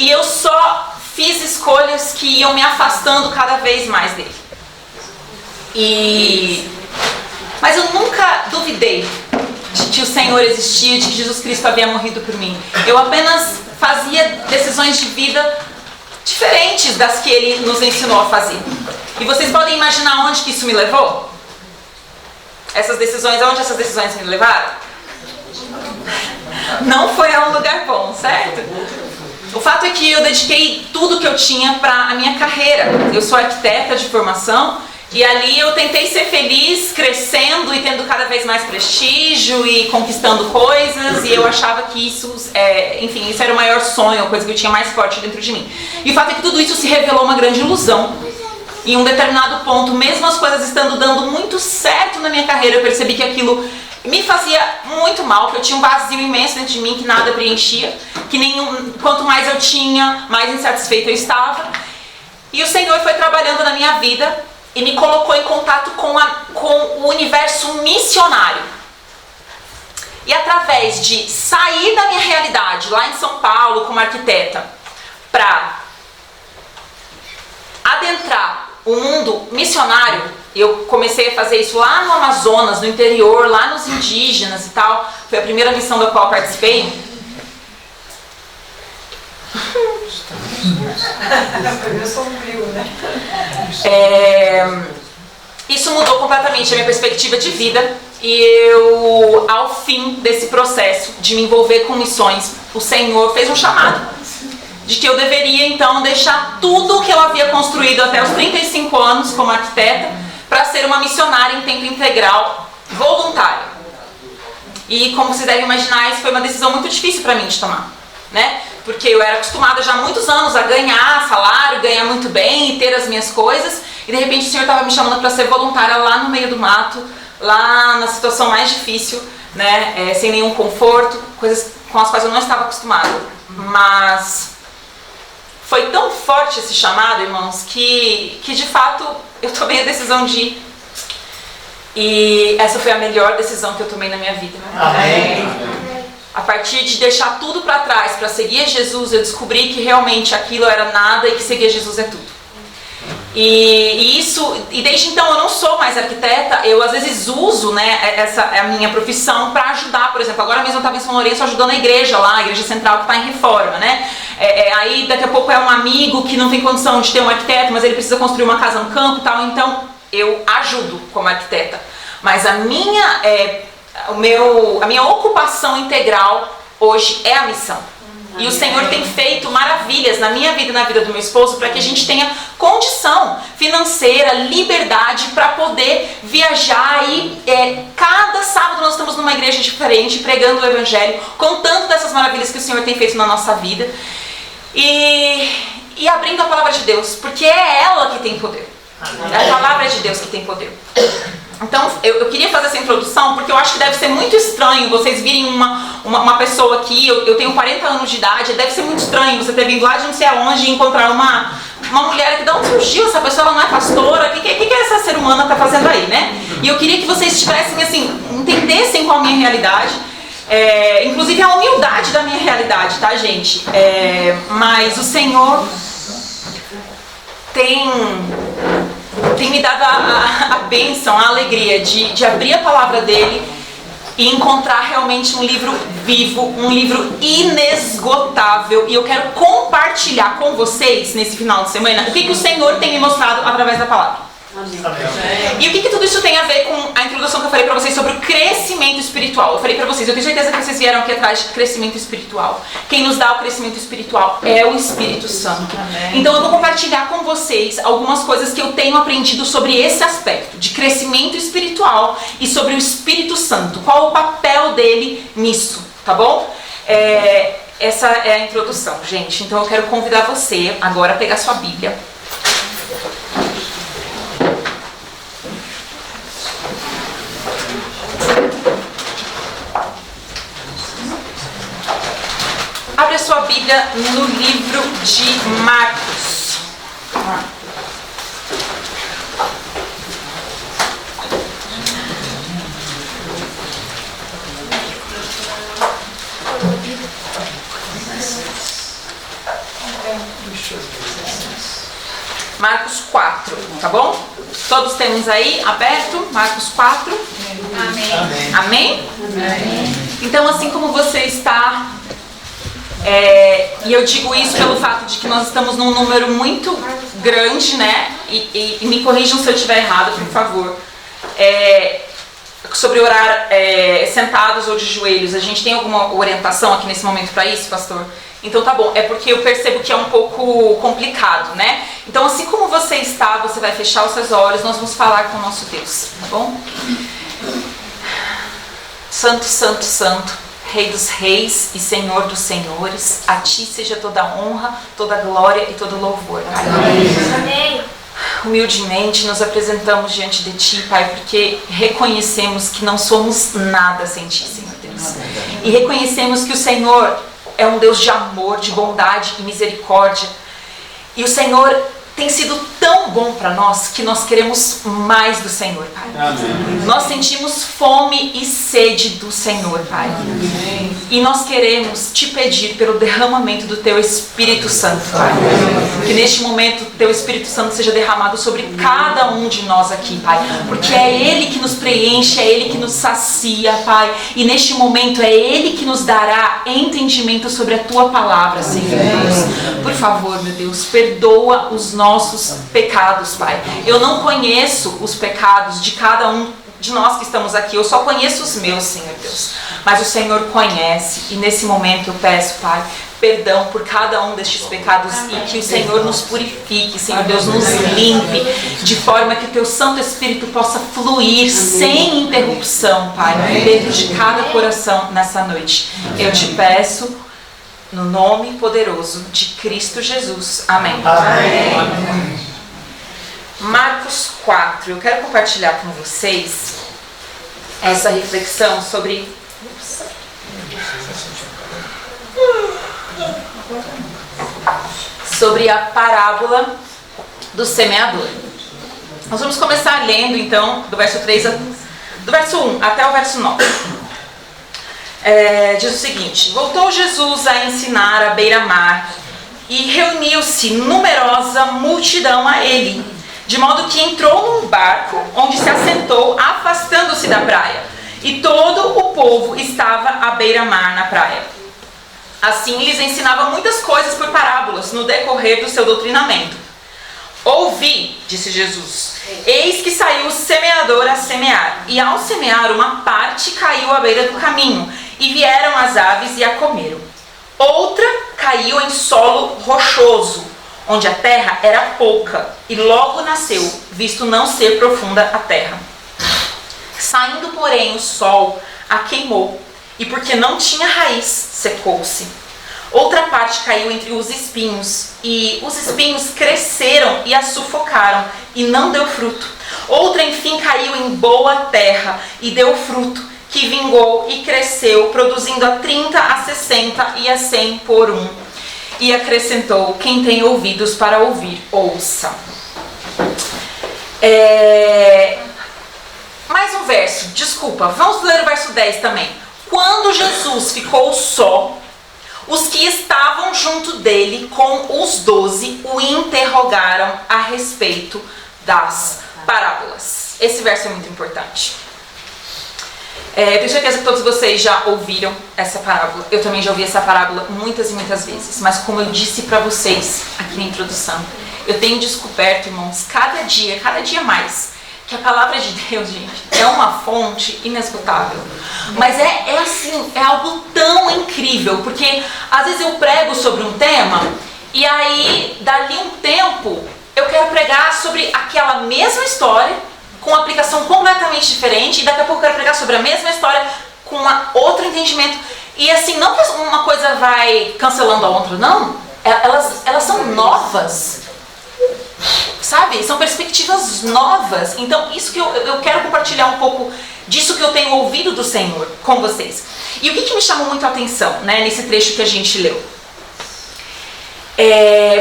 E eu só fiz escolhas que iam me afastando cada vez mais dele. Mas eu nunca duvidei de que o Senhor existia, de que Jesus Cristo havia morrido por mim. Eu apenas fazia decisões de vida diferentes das que Ele nos ensinou a fazer. E vocês podem imaginar onde que isso me levou? Aonde essas decisões me levaram? Não foi a um lugar bom, certo? O fato é que eu dediquei tudo que eu tinha para a minha carreira. Eu sou arquiteta de formação e ali eu tentei ser feliz, crescendo e tendo cada vez mais prestígio e conquistando coisas, e eu achava que isso era o maior sonho, a coisa que eu tinha mais forte dentro de mim. E o fato é que tudo isso se revelou uma grande ilusão. Em um determinado ponto, mesmo as coisas estando dando muito certo na minha carreira, eu percebi que aquilo me fazia muito mal, que eu tinha um vazio imenso dentro de mim que nada preenchia, quanto mais eu tinha, mais insatisfeita eu estava. E o Senhor foi trabalhando na minha vida e me colocou em contato com o universo missionário. E através de sair da minha realidade, lá em São Paulo, como arquiteta, para adentrar o mundo missionário, eu comecei a fazer isso lá no Amazonas, no interior, lá nos indígenas e tal. Foi a primeira missão da qual eu participei. Isso mudou completamente a minha perspectiva de vida. E eu, ao fim desse processo de me envolver com missões, o Senhor fez um chamado de que eu deveria então deixar tudo o que eu havia construído até os 35 anos como arquiteta para ser uma missionária em tempo integral voluntária. E como vocês devem imaginar, isso foi uma decisão muito difícil para mim de tomar, né? Porque eu era acostumada já há muitos anos a ganhar salário, ganhar muito bem e ter as minhas coisas, e de repente o Senhor estava me chamando para ser voluntária lá no meio do mato, lá na situação mais difícil, né? Sem nenhum conforto, coisas com as quais eu não estava acostumada. Mas foi tão forte esse chamado, irmãos, que de fato eu tomei a decisão de ir. E essa foi a melhor decisão que eu tomei na minha vida. Amém. A partir de deixar tudo para trás para seguir Jesus, eu descobri que realmente aquilo era nada e que seguir Jesus é tudo. E desde então eu não sou mais arquiteta, eu às vezes uso, né, essa é a minha profissão para ajudar. Por exemplo, agora mesmo eu estava em São Lourenço ajudando a igreja lá, a igreja central que está em reforma, né? Aí daqui a pouco é um amigo que não tem condição de ter um arquiteto, mas ele precisa construir uma casa no campo e tal, então eu ajudo como arquiteta. Mas a minha ocupação integral hoje é a missão. E o Senhor tem feito maravilhas na minha vida e na vida do meu esposo para que a gente tenha condição financeira, liberdade para poder viajar. E cada sábado nós estamos numa igreja diferente, pregando o Evangelho, contando dessas maravilhas que o Senhor tem feito na nossa vida e abrindo a palavra de Deus, porque é ela que tem poder. É a palavra de Deus que tem poder. Então, eu queria fazer essa introdução porque eu acho que deve ser muito estranho vocês virem uma pessoa aqui, eu tenho 40 anos de idade, deve ser muito estranho você ter vindo lá de não sei aonde e encontrar uma mulher que, de onde surgiu essa pessoa, ela não é pastora, o que essa ser humana está fazendo aí, né? E eu queria que vocês tivessem, assim, entendessem qual a minha realidade, inclusive a humildade da minha realidade, tá, gente? Mas o Senhor tem me dado a bênção, a alegria de abrir a palavra dele e encontrar realmente um livro vivo, um livro inesgotável. E eu quero compartilhar com vocês, nesse final de semana, o que o Senhor tem me mostrado através da palavra. Amém. E o que tudo isso tem a ver com a introdução que eu falei pra vocês sobre o crescimento espiritual? Eu falei pra vocês, eu tenho certeza que vocês vieram aqui atrás de crescimento espiritual. Quem nos dá o crescimento espiritual é o Espírito Santo. Amém. Então eu vou compartilhar com vocês algumas coisas que eu tenho aprendido sobre esse aspecto de crescimento espiritual e sobre o Espírito Santo. Qual o papel dele nisso, tá bom? Essa é a introdução, gente. Então eu quero convidar você agora a pegar sua Bíblia. Abre a sua Bíblia no livro de Marcos. Marcos 4, tá bom? Todos temos aí aberto, Marcos 4. Amém. Amém? Amém. Então, assim como você está, e eu digo isso pelo fato de que nós estamos num número muito grande, né? E me corrijam se eu estiver errado, por favor. Sobre orar sentados ou de joelhos, a gente tem alguma orientação aqui nesse momento para isso, pastor? Então tá bom, é porque eu percebo que é um pouco complicado, né? Então assim como você está, você vai fechar os seus olhos, nós vamos falar com o nosso Deus, tá bom? Santo, santo, santo, Rei dos reis e Senhor dos senhores, a Ti seja toda a honra, toda a glória e todo o louvor, Pai. Amém. Humildemente nos apresentamos diante de Ti, Pai, porque reconhecemos que não somos nada sem Ti, Senhor Deus. E reconhecemos que o Senhor é um Deus de amor, de bondade e misericórdia. E o Senhor tem sido tão bom para nós que nós queremos mais do Senhor, Pai. Amém. Nós sentimos fome e sede do Senhor, Pai. Amém. E nós queremos te pedir pelo derramamento do Teu Espírito Santo, Pai. Que neste momento o Teu Espírito Santo seja derramado sobre cada um de nós aqui, Pai. Porque é Ele que nos preenche, é Ele que nos sacia, Pai. E neste momento é Ele que nos dará entendimento sobre a Tua palavra, Senhor Deus. Por favor, meu Deus, perdoa os nossos pecados, Pai. Eu não conheço os pecados de cada um de nós que estamos aqui, eu só conheço os meus, Senhor Deus, mas o Senhor conhece, e nesse momento eu peço, Pai, perdão por cada um destes pecados. Amém. E que o Senhor nos purifique, Senhor Deus, nos limpe, de forma que o Teu Santo Espírito possa fluir. Amém. Sem interrupção, Pai, dentro de cada coração nessa noite. Eu te peço no nome poderoso de Cristo Jesus. Amém. Amém. Marcos 4, eu quero compartilhar com vocês essa reflexão sobre a parábola do semeador. Nós vamos começar lendo então do verso 1 até o verso 9. Diz o seguinte: voltou Jesus a ensinar à beira-mar e reuniu-se numerosa multidão a ele, de modo que entrou num barco, onde se assentou, afastando-se da praia. E todo o povo estava à beira-mar na praia. Assim lhes ensinava muitas coisas por parábolas, no decorrer do seu doutrinamento. Ouvi, disse Jesus, eis que saiu o semeador a semear. E ao semear, uma parte caiu à beira do caminho, e vieram as aves e a comeram. Outra caiu em solo rochoso, onde a terra era pouca, e logo nasceu, visto não ser profunda a terra. Saindo, porém, o sol a queimou, e porque não tinha raiz, secou-se. Outra parte caiu entre os espinhos, e os espinhos cresceram e a sufocaram, e não deu fruto. Outra, enfim, caiu em boa terra, e deu fruto, que vingou e cresceu, produzindo a 30, a 60 e a 100 por um. E acrescentou: quem tem ouvidos para ouvir, ouça. Mais um verso, desculpa, vamos ler o verso 10 também. Quando Jesus ficou só, os que estavam junto dele com os 12 o interrogaram a respeito das parábolas. Esse verso é muito importante. Tenho certeza que todos vocês já ouviram essa parábola. Eu também já ouvi essa parábola muitas e muitas vezes. Mas como eu disse para vocês aqui na introdução, eu tenho descoberto, irmãos, cada dia mais, que a palavra de Deus, gente, é uma fonte inesgotável. Mas assim, é algo tão incrível, porque às vezes eu prego sobre um tema e aí, dali um tempo, eu quero pregar sobre aquela mesma história, com uma aplicação completamente diferente, e daqui a pouco eu quero pregar sobre a mesma história com outro entendimento. E assim, não que uma coisa vai cancelando a outra, não. Elas são novas, sabe? São perspectivas novas. Então, isso que eu quero compartilhar um pouco disso que eu tenho ouvido do Senhor com vocês. E o que me chamou muito a atenção, né, nesse trecho que a gente leu?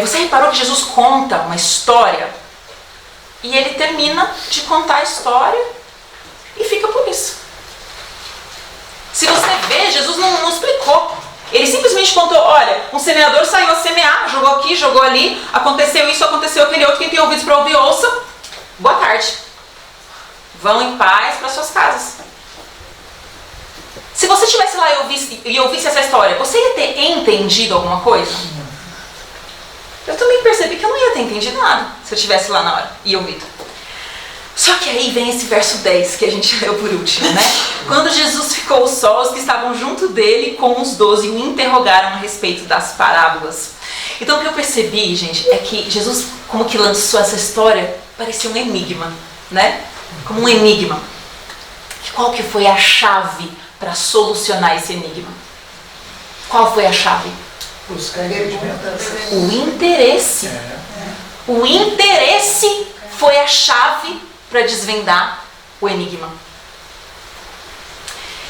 Você reparou que Jesus conta uma história e ele termina de contar a história e fica por isso. Se você vê, Jesus não explicou Ele simplesmente contou, olha, um semeador saiu a semear, jogou aqui, jogou ali, aconteceu isso, aconteceu aquele outro, quem tem ouvidos para ouvir, ouça. Boa tarde. Vão em paz para suas casas. Se você estivesse lá e ouvisse essa história, você ia ter entendido alguma coisa? Eu também percebi que eu não ia ter entendido nada se eu estivesse lá na hora e ouvido. Só que aí vem esse verso 10 que a gente leu por último, né? Quando Jesus ficou só, os que estavam junto dele com os 12 o interrogaram a respeito das parábolas. Então o que eu percebi, gente, é que Jesus, como que lançou essa história, parecia um enigma, né? Como um enigma. Qual que foi a chave para solucionar esse enigma? Qual foi a chave? Buscar entendimento. O interesse. O interesse foi a chave para desvendar o enigma.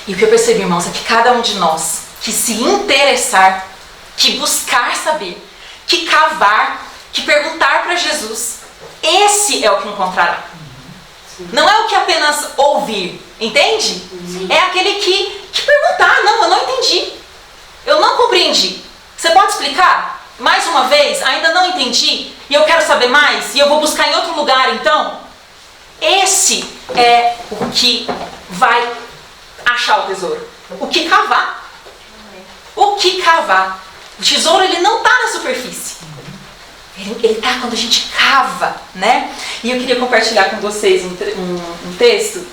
E o que eu percebi, irmãos, é que cada um de nós que se interessar, que buscar saber, que cavar, que perguntar para Jesus, esse é o que encontrará. Não é o que apenas ouvir, entende? É aquele que perguntar, não, eu não entendi, eu não compreendi. Você pode explicar? Mais uma vez, ainda não entendi, e eu quero saber mais, e eu vou buscar em outro lugar então? Esse é o que vai achar o tesouro. O que cavar. O que cavar. O tesouro, ele não está na superfície. Ele está quando a gente cava, né? E eu queria compartilhar com vocês um texto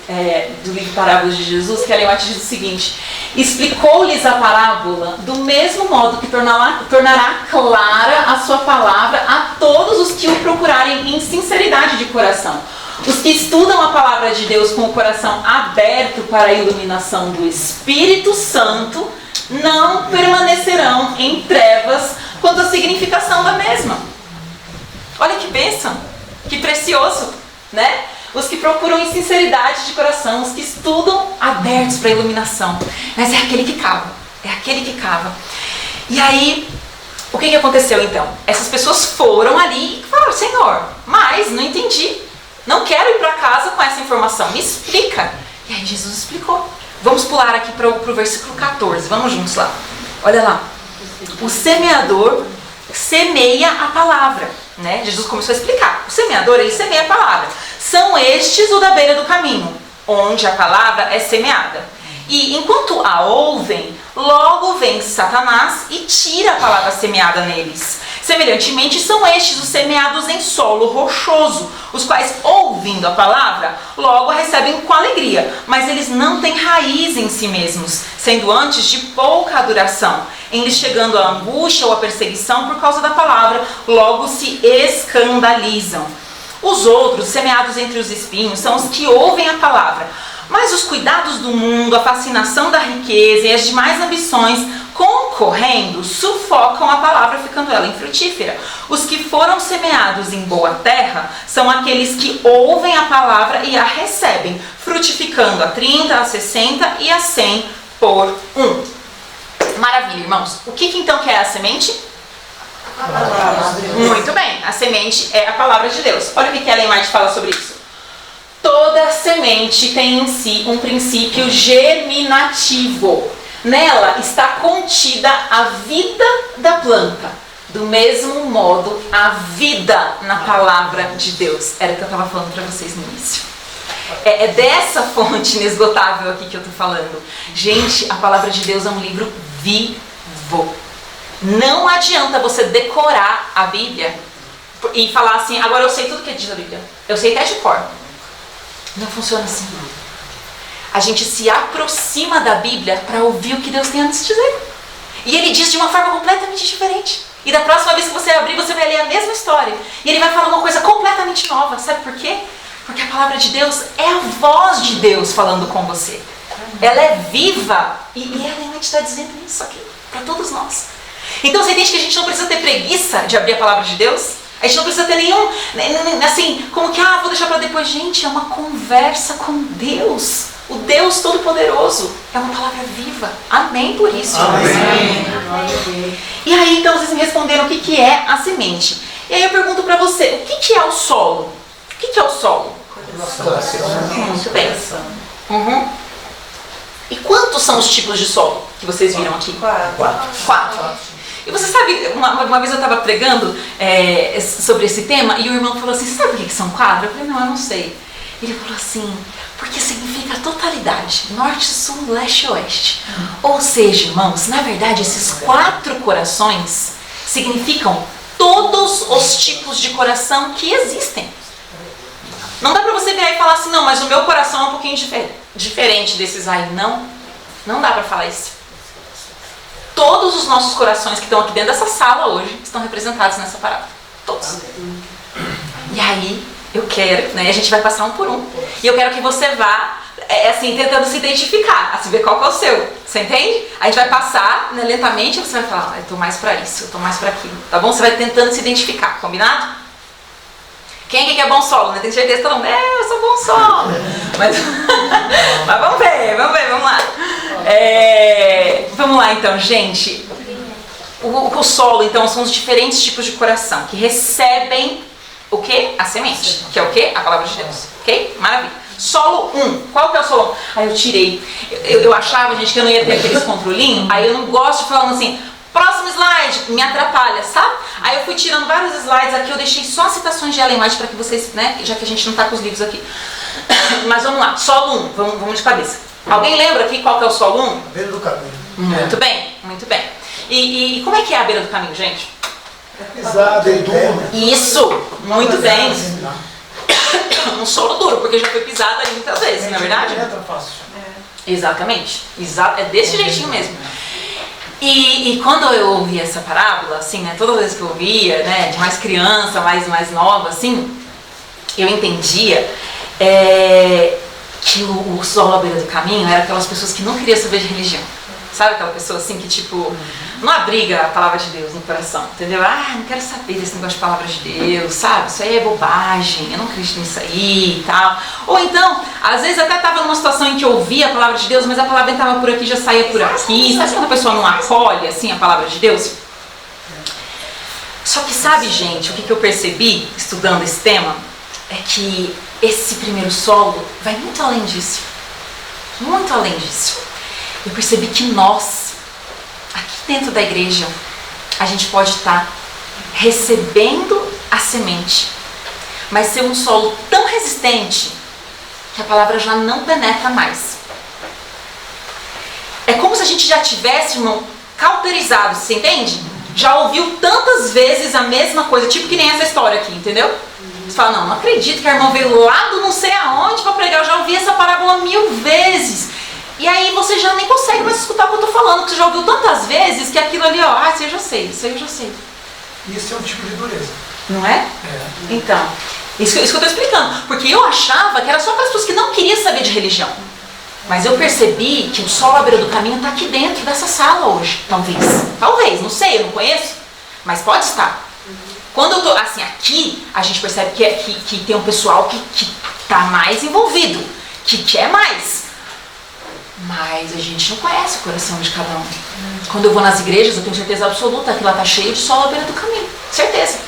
do livro Parábolas de Jesus, que Ellen White diz o seguinte: explicou-lhes a parábola do mesmo modo que tornará clara a sua palavra a todos os que o procurarem em sinceridade de coração. Os que estudam a palavra de Deus com o coração aberto para a iluminação do Espírito Santo não permanecerão em trevas quanto à significação da mesma. Olha que bênção, que precioso, né? Os que procuram em sinceridade de coração, os que estudam abertos para a iluminação. Mas é aquele que cava, é aquele que cava. E aí, o que aconteceu então? Essas pessoas foram ali e falaram: Senhor, mas não entendi. Não quero ir para casa com essa informação, me explica. E aí Jesus explicou. Vamos pular aqui para o versículo 14, vamos juntos lá. Olha lá. O semeador semeia a palavra, né? Jesus começou a explicar. O semeador, ele semeia a palavra. São estes o da beira do caminho, onde a palavra é semeada. E enquanto a ouvem, logo vem Satanás e tira a palavra semeada neles. Semelhantemente, são estes os semeados em solo rochoso, os quais, ouvindo a palavra, logo a recebem com alegria, mas eles não têm raiz em si mesmos, sendo antes de pouca duração. Em lhes chegando a angústia ou a perseguição por causa da palavra, logo se escandalizam. Os outros, semeados entre os espinhos, são os que ouvem a palavra, mas os cuidados do mundo, a fascinação da riqueza e as demais ambições, concorrendo, sufocam a palavra, ficando ela infrutífera. Os que foram semeados em boa terra são aqueles que ouvem a palavra e a recebem, frutificando a 30, a 60 e a 100 por um. Maravilha, irmãos. O que então que é a semente? Muito bem, a semente é a palavra de Deus. Olha o que Ellen White fala sobre isso. Toda semente tem em si um princípio germinativo. Nela está contida a vida da planta. Do mesmo modo, a vida na palavra de Deus. Era o que eu estava falando para vocês no início. É dessa fonte inesgotável aqui que eu estou falando. Gente, a palavra de Deus é um livro vivo. Não adianta você decorar a Bíblia e falar assim: agora eu sei tudo que diz a Bíblia. Eu sei até de cor. Não funciona assim. A gente se aproxima da Bíblia para ouvir o que Deus tem a nos dizer. E Ele diz de uma forma completamente diferente. E da próxima vez que você abrir, você vai ler a mesma história. E Ele vai falar uma coisa completamente nova. Sabe por quê? Porque a palavra de Deus é a voz de Deus falando com você. Ela é viva. E ela está dizendo isso aqui para todos nós. Então você entende que a gente não precisa ter preguiça de abrir a palavra de Deus? A gente não precisa ter nenhum, assim, como que, vou deixar para depois. Gente, é uma conversa com Deus. O Deus Todo-Poderoso. É uma palavra viva. Amém por isso. Amém. E aí, então, vocês me responderam o que é a semente. E aí eu pergunto para você, o que é o solo? O que é o solo? Muito bem. E quantos são os tipos de solo? que vocês viram aqui? 4. 4. E você sabe, uma vez eu estava pregando sobre esse tema e o irmão falou assim, você sabe por que são 4? Eu falei, não, eu não sei. Ele falou assim, porque significa totalidade, norte, sul, leste e oeste. Ou seja, irmãos, na verdade esses 4 corações significam todos os tipos de coração que existem. Não dá pra você virar e falar assim, não, mas o meu coração é um pouquinho diferente desses aí. Não dá pra falar isso. Todos os nossos corações que estão aqui dentro dessa sala hoje estão representados nessa parábola. Todos. E aí, eu quero, né, a gente vai passar um por um. E eu quero que você vá, assim, tentando se identificar, assim, ver qual que é o seu. Você entende? A gente vai passar, né, lentamente, e você vai falar, eu tô mais pra isso, eu tô mais pra aquilo. Tá bom? Você vai tentando se identificar, combinado? Quem aqui que é bom solo, né? Tem certeza que todo mundo, eu sou bom solo. Mas vamos ver, vamos lá. Vamos lá então, gente. O solo, então, são os diferentes tipos de coração que recebem o quê? A semente, que é o quê? A palavra de Deus. Ok? Maravilha. Solo 1. Qual que é o solo 1? Aí eu tirei. Eu achava, gente, que eu não ia ter aqueles controlinhos. Aí eu não gosto de falar assim, próximo slide, me atrapalha, sabe? Aí eu fui tirando vários slides aqui, eu deixei só citações de Ellen White para que vocês, né, já que a gente não tá com os livros aqui. Mas vamos lá, solo 1, vamos de cabeça. Alguém lembra aqui qual que é o solo 1? A beira do caminho. Muito bem, muito bem. E como é que é a beira do caminho, gente? É pesado, é duro. Isso, muito bem. Um solo duro, porque já foi pisado ali muitas vezes, não é verdade? É fácil. Exatamente, é desse jeitinho mesmo. E quando eu ouvi essa parábola, assim, né, toda vez que eu ouvia, né, de mais criança, mais nova, assim, eu entendia que o solo à beira do caminho era aquelas pessoas que não queriam saber de religião. Sabe aquela pessoa assim que tipo, não abriga a palavra de Deus no coração, entendeu? Não quero saber desse negócio de palavra de Deus, sabe? Isso aí é bobagem, eu não acredito nisso aí e tal. Ou então, às vezes até estava numa situação em que eu ouvia a palavra de Deus, mas a palavra entrava por aqui e já saía por aqui. Sabe quando a pessoa não acolhe assim a palavra de Deus? Só que sabe, gente, o que eu percebi estudando esse tema? É que esse primeiro solo vai muito além disso. Muito além disso. Eu percebi que nós, aqui dentro da igreja, a gente pode estar recebendo a semente, mas ser um solo tão resistente que a palavra já não penetra mais. É como se a gente já tivesse, irmão, cauterizado, você entende? Já ouviu tantas vezes a mesma coisa, tipo que nem essa história aqui, entendeu? Você fala, não acredito que a irmã veio lá do não sei aonde para pregar, eu já ouvi essa parábola 1000 vezes. E aí você já nem consegue mais escutar o que eu estou falando, porque você já ouviu tantas vezes que aquilo ali, ó, isso aí eu já sei, isso aí eu já sei. Isso é um tipo de dureza. Não é? Então, isso que eu estou explicando. Porque eu achava que era só para as pessoas que não queriam saber de religião. Mas eu percebi que o solo à beira do caminho está aqui dentro dessa sala hoje. Talvez, não sei, eu não conheço. Mas pode estar. Quando eu tô, assim, aqui, a gente percebe que tem um pessoal que está mais envolvido, que quer mais. Mas a gente não conhece o coração de cada um. Quando eu vou nas igrejas, eu tenho certeza absoluta que lá está cheio de solo à beira do caminho. Certeza.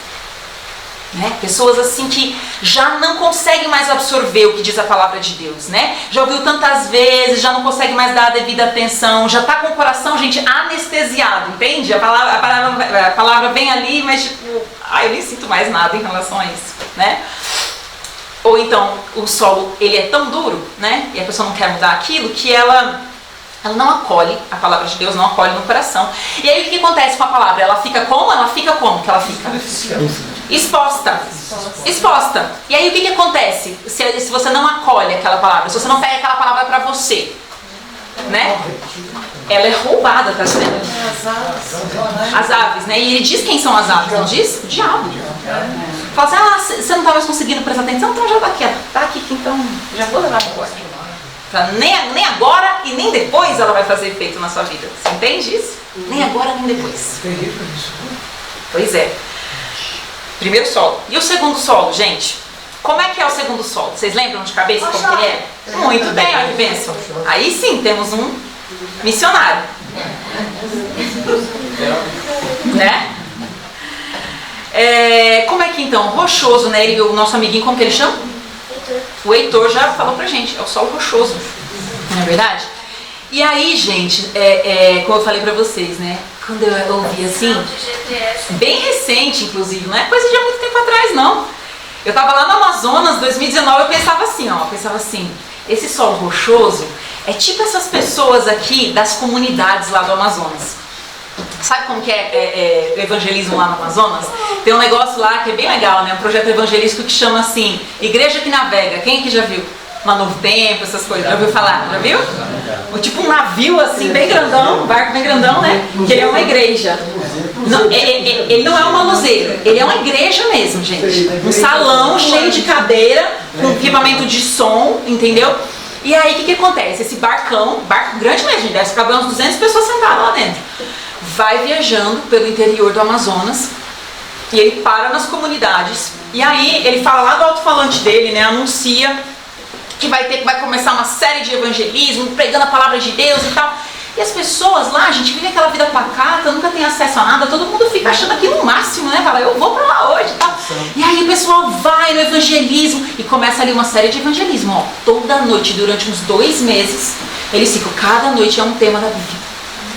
Né? Pessoas assim que já não conseguem mais absorver o que diz a palavra de Deus, né? Já ouviu tantas vezes, já não consegue mais dar a devida atenção, já está com o coração, gente, anestesiado, entende? A palavra vem ali, mas tipo, eu nem sinto mais nada em relação a isso, né? Ou então o solo, ele é tão duro, né? E a pessoa não quer mudar aquilo, que ela não acolhe a palavra de Deus, não acolhe no coração. E aí o que acontece com a palavra? Ela fica como? Ela fica como que ela fica? Exposta. E aí o que acontece se você não acolhe aquela palavra? Se você não pega aquela palavra para você, né? Ela é roubada, tá vendo? As aves, né? E ele diz quem são as aves, não diz? O diabo. Fala assim, você não tá mais conseguindo prestar atenção, então já tá aqui, então já vou levar embora. Nem agora e nem depois ela vai fazer efeito na sua vida. Você entende isso? Nem agora, nem depois. Pois é. Primeiro solo. E o segundo solo, gente? Como é que é o segundo solo? Vocês lembram de cabeça como que ele é? Muito bem, olha que bênção. Aí sim, temos um missionário. Né? Como é que então? Rochoso, né? O nosso amiguinho, como que ele chama? O Heitor já falou pra gente, é o solo rochoso, não é verdade? E aí, gente, como eu falei pra vocês, né? Quando eu ouvi assim, bem recente, inclusive, não é coisa de há muito tempo atrás, não. Eu tava lá no Amazonas, 2019, eu pensava assim, esse solo rochoso é tipo essas pessoas aqui das comunidades lá do Amazonas. Sabe como que é o evangelismo lá no Amazonas? Tem um negócio lá que é bem legal, né? Um projeto evangelístico que chama assim, Igreja que Navega. Quem aqui já viu? Lá Novo Tempo, essas coisas. Já ouviu falar? Já viu? Tipo um navio assim, bem grandão, um barco bem grandão, né? Que ele é uma igreja. Não, ele não é um manuseiro, ele é uma igreja mesmo, gente. Um salão cheio de cadeira, com equipamento de som, entendeu? E aí o que acontece? Esse barco grande mesmo, deve caber umas 200 pessoas sentadas lá dentro. Vai viajando pelo interior do Amazonas e ele para nas comunidades. E aí ele fala lá do alto-falante dele, né? Anuncia que vai começar uma série de evangelismo, pregando a palavra de Deus e tal. E as pessoas lá, a gente vive aquela vida pacata, nunca tem acesso a nada, todo mundo fica achando aquilo o máximo, né? Fala, eu vou pra lá hoje e tal. E aí o pessoal vai no evangelismo e começa ali uma série de evangelismo, ó. Toda noite, durante uns 2 meses, eles ficam, cada noite é um tema da Bíblia.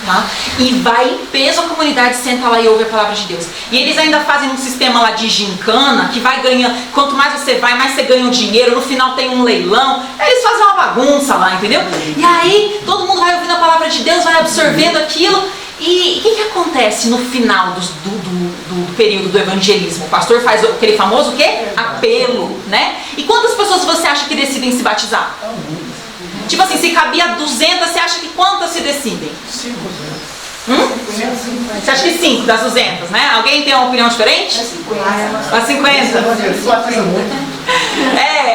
Tá? E vai em peso a comunidade, senta lá e ouve a palavra de Deus. E eles ainda fazem um sistema lá de gincana, que vai ganhando, quanto mais você vai, mais você ganha um dinheiro, no final tem um leilão, eles fazem uma bagunça lá, entendeu? E aí todo mundo vai ouvindo a palavra de Deus, vai absorvendo aquilo. E o que acontece no final do período do evangelismo? O pastor faz aquele famoso o quê? Apelo, né? E quantas pessoas você acha que decidem se batizar? Tipo assim, se cabia 200, você acha que quantas se decidem? 5. Você acha que 5 das 200, né? Alguém tem uma opinião diferente? É 50.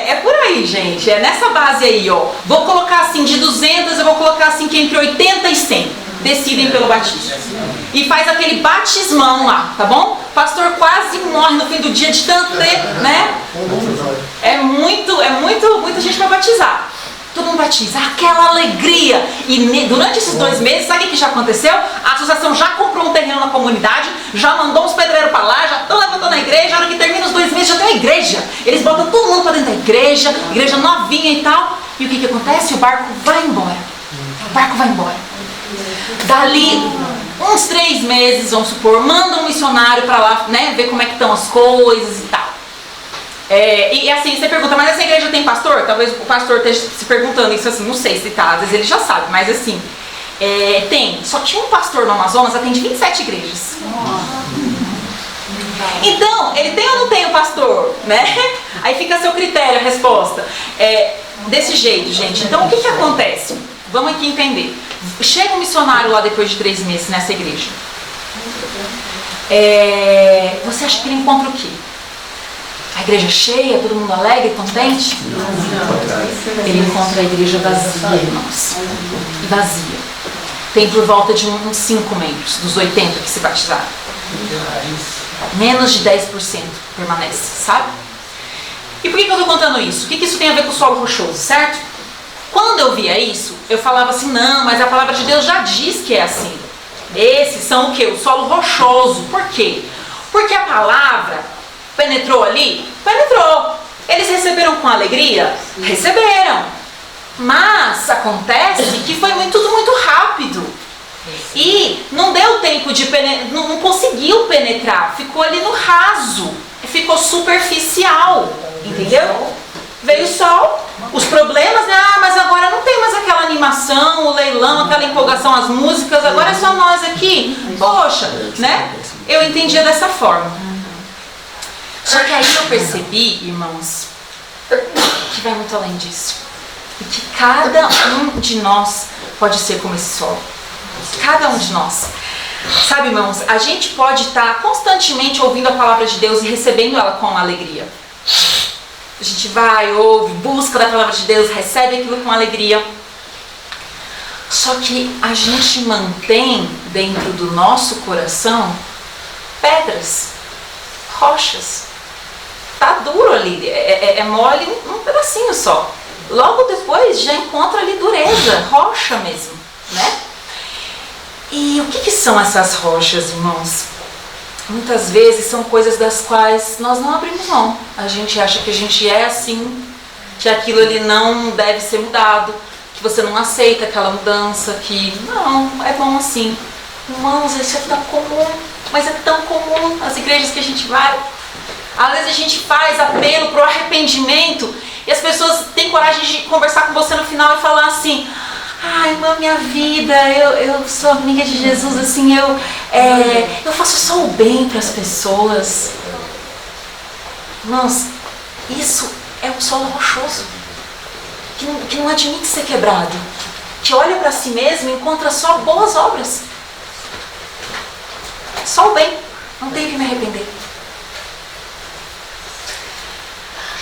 É por aí, gente. É nessa base aí, ó. Vou colocar assim, de 200, eu vou colocar assim que entre 80 e 100 decidem pelo batismo. E faz aquele batismão lá, tá bom? O pastor quase morre no fim do dia de tanto ter, né? Muita gente para batizar. Todo mundo batiza, aquela alegria. E durante esses 2 meses, sabe o que já aconteceu? A associação já comprou um terreno na comunidade, já mandou uns pedreiros para lá, já estão levantando a igreja. A hora que termina os 2 meses, já tem uma igreja. Eles botam todo mundo para dentro da igreja novinha e tal. E o que acontece? O barco vai embora. Dali uns 3 meses, vamos supor, manda um missionário para lá, né, ver como é que estão as coisas e tal. E assim, você pergunta, mas essa igreja tem pastor? Talvez o pastor esteja se perguntando isso assim, não sei se tá, às vezes ele já sabe, mas assim, tem. Só tinha um pastor no Amazonas, atende 27 igrejas. Então, ele tem ou não tem o pastor, né? Aí fica a seu critério a resposta. Desse jeito, gente. Então, o que acontece? Vamos aqui entender. Chega um missionário lá depois de 3 meses nessa igreja. Você acha que ele encontra o quê? A igreja cheia, todo mundo alegre, contente? Ele encontra a igreja vazia, irmãos. Vazia. Tem por volta de uns 5 membros, dos 80 que se batizaram. Menos de 10% permanece, sabe? E por que eu estou contando isso? O que isso tem a ver com o solo rochoso, certo? Quando eu via isso, eu falava assim, não, mas a palavra de Deus já diz que é assim. Esses são o quê? O solo rochoso. Por quê? Porque a palavra penetrou ali? Penetrou. Eles receberam com alegria? Receberam. Mas acontece que foi tudo muito rápido. E não deu tempo de penetrar, não conseguiu penetrar. Ficou ali no raso. Ficou superficial. Entendeu? Veio o sol, os problemas, né? Mas agora não tem mais aquela animação, o leilão, aquela empolgação, as músicas, agora é só nós aqui. Poxa, né? Eu entendia dessa forma. Só que aí eu percebi, irmãos, que vai muito além disso. E que cada um de nós pode ser como esse sol. Cada um de nós. Sabe, irmãos, a gente pode estar constantemente ouvindo a palavra de Deus e recebendo ela com alegria. A gente vai, ouve, busca da palavra de Deus, recebe aquilo com alegria. Só que a gente mantém dentro do nosso coração pedras, rochas. Tá duro ali, é mole um pedacinho só. Logo depois já encontra ali dureza, rocha mesmo, né? E o que são essas rochas, irmãos? Muitas vezes são coisas das quais nós não abrimos mão. A gente acha que a gente é assim, que aquilo ali não deve ser mudado, que você não aceita aquela mudança, que não, é bom assim. Irmãos, isso é tão comum, mas é tão comum nas igrejas que a gente vai. Às vezes a gente faz apelo para o arrependimento e as pessoas têm coragem de conversar com você no final e falar assim: ai, irmã, minha vida, eu sou amiga de Jesus, assim, eu faço só o bem para as pessoas. Irmãos, isso é um solo rochoso, que não admite ser quebrado, que olha para si mesmo e encontra só boas obras. Só o bem, não tenho que me arrepender.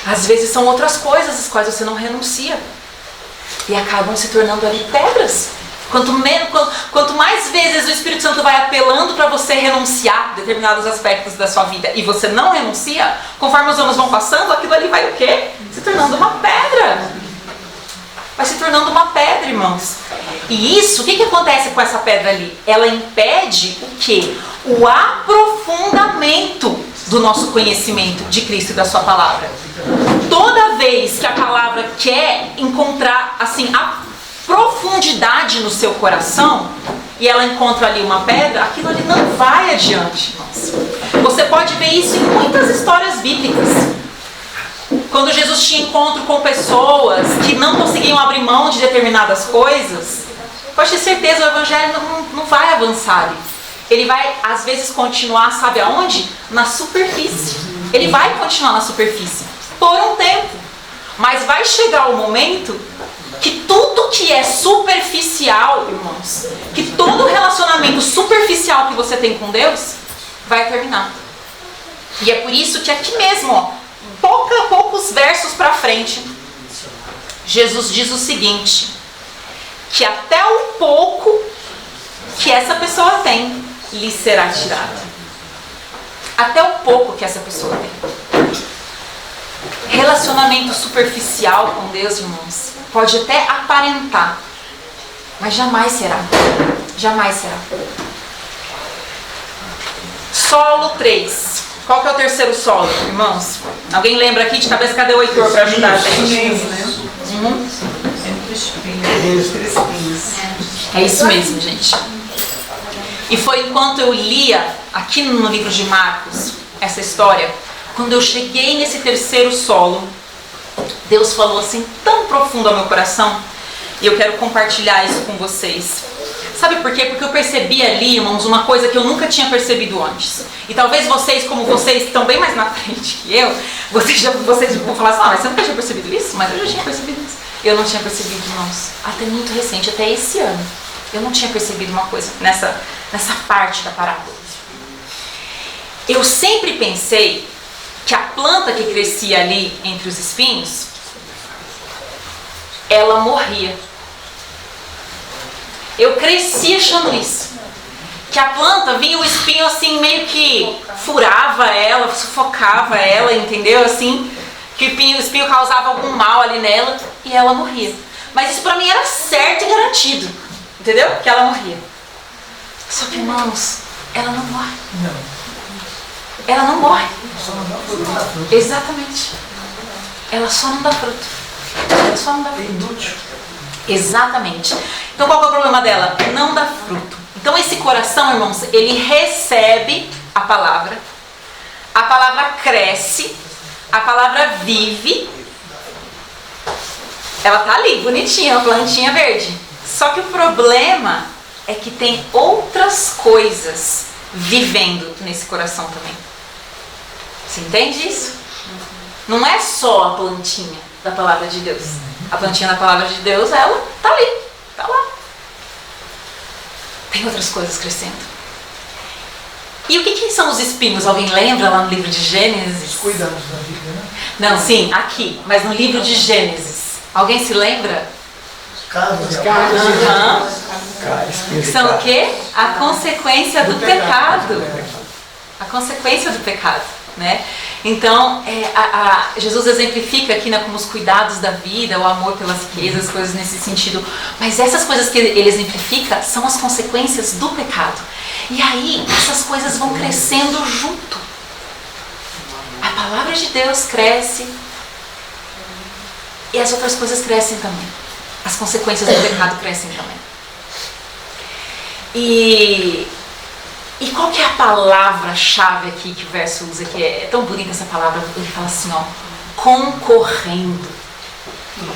Às vezes são outras coisas às quais você não renuncia e acabam se tornando ali pedras. Quanto mais vezes o Espírito Santo vai apelando para você renunciar a determinados aspectos da sua vida e você não renuncia, conforme os anos vão passando, aquilo ali vai o quê? Se tornando uma pedra. Vai se tornando uma pedra, irmãos. E isso, o que acontece com essa pedra ali? Ela impede o quê? O aprofundamento do nosso conhecimento de Cristo e da sua palavra. Toda vez que a palavra quer encontrar, assim, a profundidade no seu coração, e ela encontra ali uma pedra, aquilo ali não vai adiante, irmãos. Você pode ver isso em muitas histórias bíblicas. Quando Jesus tinha encontro com pessoas que não conseguiam abrir mão de determinadas coisas, pode ter certeza, o evangelho não vai avançar ali. Ele vai, às vezes, continuar, sabe aonde? Na superfície. Ele vai continuar na superfície por um tempo. Mas vai chegar o momento que tudo que é superficial, irmãos, que todo relacionamento superficial que você tem com Deus, vai terminar. E é por isso que aqui mesmo, ó, poucos versos para frente, Jesus diz o seguinte: que até o pouco que essa pessoa tem, lhe será tirado. Até o pouco que essa pessoa tem. Relacionamento superficial com Deus, irmãos, pode até aparentar, mas jamais será. Jamais será. Solo 3. Qual que é o terceiro solo, irmãos? Alguém lembra aqui de cabeça? Cadê o Heitor para ajudar a gente? É isso mesmo, gente. E foi enquanto eu lia aqui no livro de Marcos essa história, quando eu cheguei nesse terceiro solo, Deus falou assim tão profundo ao meu coração, e eu quero compartilhar isso com vocês. Sabe por quê? Porque eu percebi ali, irmãos, uma coisa que eu nunca tinha percebido antes. E talvez vocês, como vocês estão bem mais na frente que eu, vocês vão falar assim: mas você nunca tinha percebido isso? Mas eu já tinha percebido isso. Eu não tinha percebido, irmãos, até muito recente, até esse ano. Eu não tinha percebido uma coisa nessa parte da parábola. Eu sempre pensei que a planta que crescia ali entre os espinhos, ela morria. Eu cresci achando isso. Que a planta vinha o espinho assim, meio que furava ela, sufocava ela, entendeu? Assim, que o espinho causava algum mal ali nela e ela morria. Mas isso pra mim era certo e garantido, entendeu? Que ela morria. Só que, irmãos, ela não morre. Ela não morre. Exatamente. Ela só não dá fruto. Ela só não dá fruto. Exatamente. Então qual que é o problema dela? Não dá fruto. Então esse coração, irmãos, ele recebe a palavra cresce, a palavra vive, ela tá ali, bonitinha, uma plantinha verde. Só que o problema é que tem outras coisas vivendo nesse coração também. Você entende isso? Não é só a plantinha da palavra de Deus. A plantinha da palavra de Deus, ela tá ali, tá lá. Tem outras coisas crescendo. E o que são os espinhos? Alguém lembra lá no livro de Gênesis? Os cuidados da vida, né? Não, sim, aqui, mas no livro de Gênesis. Alguém se lembra? São o quê? A consequência do pecado. A consequência do pecado, né? Então, Jesus exemplifica aqui, né, como os cuidados da vida, o amor pelas riquezas, coisas nesse sentido. Mas essas coisas que ele exemplifica são as consequências do pecado. E aí, essas coisas vão crescendo junto. A palavra de Deus cresce e as outras coisas crescem também. as consequências do pecado crescem também. E qual que é a palavra-chave aqui que o verso usa, que é tão bonita essa palavra? Ele fala assim, ó, concorrendo.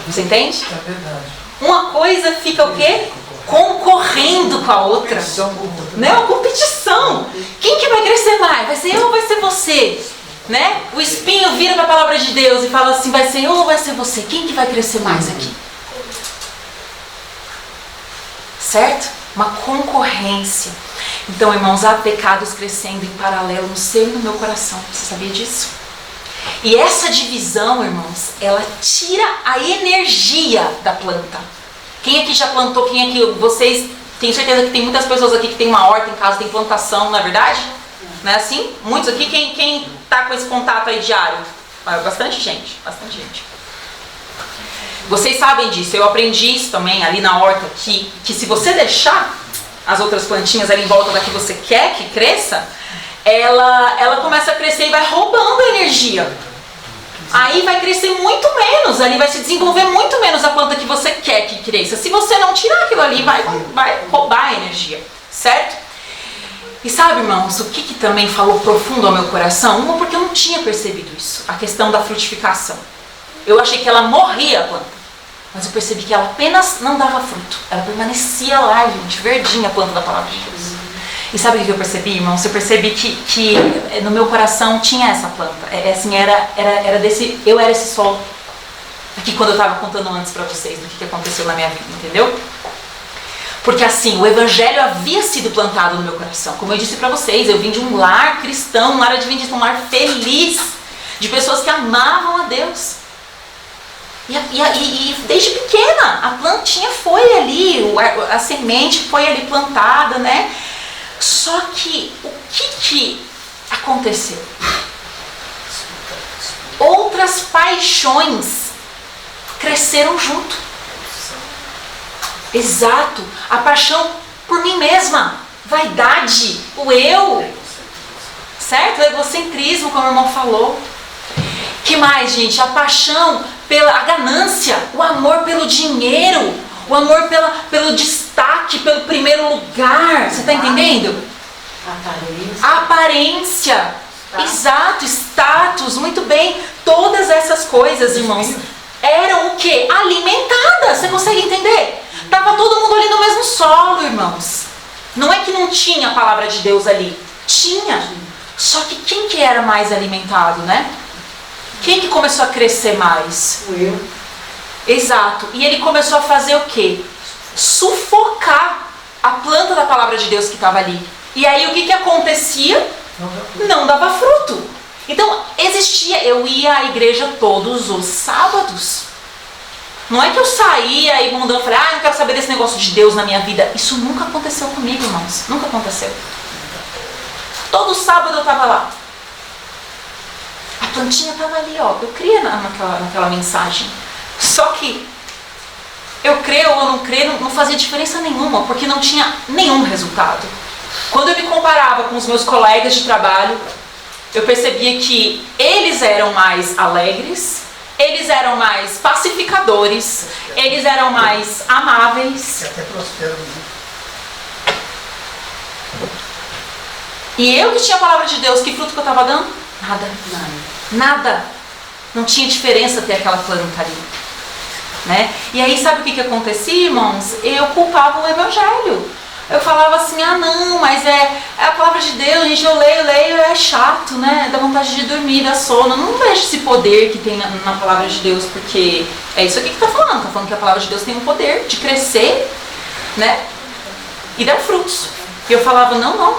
Você entende? É verdade. Uma coisa fica o quê? Concorrendo com a outra. Não é uma competição. Quem que vai crescer mais? Vai ser eu ou vai ser você? Né? O espinho vira para a palavra de Deus e fala assim, vai ser eu ou vai ser você? Quem que vai crescer mais aqui? Certo? Uma concorrência. Então, irmãos, há pecados crescendo em paralelo no seu e no meu coração. Você sabia disso? E essa divisão, irmãos, ela tira a energia da planta. Quem aqui já plantou? Quem aqui, vocês, tenho certeza que tem muitas pessoas aqui que tem uma horta em casa, tem plantação, não é verdade? Não é assim? Muitos aqui, quem tá com esse contato aí diário? Bastante gente, bastante gente. Vocês sabem disso, eu aprendi isso também ali na horta, que se você deixar as outras plantinhas ali em volta da que você quer que cresça, ela começa a crescer e vai roubando energia. Aí vai crescer muito menos, ali vai se desenvolver muito menos a planta que você quer que cresça. Se você não tirar aquilo ali, vai roubar a energia, certo? E sabe, irmãos, o que também falou profundo ao meu coração? Uma, porque eu não tinha percebido isso, a questão da frutificação. Eu achei que ela morria a planta, mas eu percebi que ela apenas não dava fruto. Ela permanecia lá, gente, verdinha a planta da palavra de Deus. E sabe o que eu percebi, irmãos? Eu percebi que no meu coração tinha essa planta. Assim, eu era esse solo. Aqui quando eu estava contando antes para vocês do que aconteceu na minha vida, entendeu? Porque assim, o evangelho havia sido plantado no meu coração. Como eu disse para vocês, eu vim de um lar cristão, um lar adventista, um lar feliz, de pessoas que amavam a Deus. E desde pequena, a plantinha foi ali, a semente foi ali plantada, né? Só que, o que aconteceu? Outras paixões cresceram junto. Exato, a paixão por mim mesma, vaidade, o eu, certo? O egocentrismo, como o irmão falou. Que mais, gente? A paixão a ganância, o amor pelo dinheiro, o amor pelo destaque, pelo primeiro lugar. Você está entendendo? Aparência. Exato, status, muito bem. Todas essas coisas, irmãos, eram o quê? Alimentadas. Você consegue entender? Estava todo mundo ali no mesmo solo, irmãos. Não é que não tinha a palavra de Deus ali. Tinha. Só que quem que era mais alimentado, né? Quem que começou a crescer mais? O eu. Exato. E ele começou a fazer o quê? Sufocar a planta da palavra de Deus que estava ali. E aí o que acontecia? Não dava fruto. Então existia, eu ia à igreja todos os sábados. Não é que eu saía e mudando, eu falei, não quero saber desse negócio de Deus na minha vida. Isso nunca aconteceu comigo, irmãos. Nunca aconteceu. Todo sábado eu estava lá. A plantinha estava ali, ó. Eu cria naquela mensagem. Só que eu creio ou não creio não fazia diferença nenhuma, porque não tinha nenhum resultado. Quando eu me comparava com os meus colegas de trabalho, eu percebia que eles eram mais alegres, eles eram mais pacificadores, eles eram mais amáveis. E até prosperam, né? E eu que tinha a palavra de Deus, que fruto que eu estava dando? Nada. Não tinha diferença ter aquela planta ali. Né? E aí sabe o que acontecia, irmãos? Eu culpava o evangelho. Eu falava assim, não, mas é a palavra de Deus, gente, eu leio, é chato, né? Dá vontade de dormir, dá sono. Não vejo esse poder que tem na palavra de Deus, porque é isso aqui que está falando. Está falando que a palavra de Deus tem um poder de crescer, né? E dar frutos. E eu falava, não.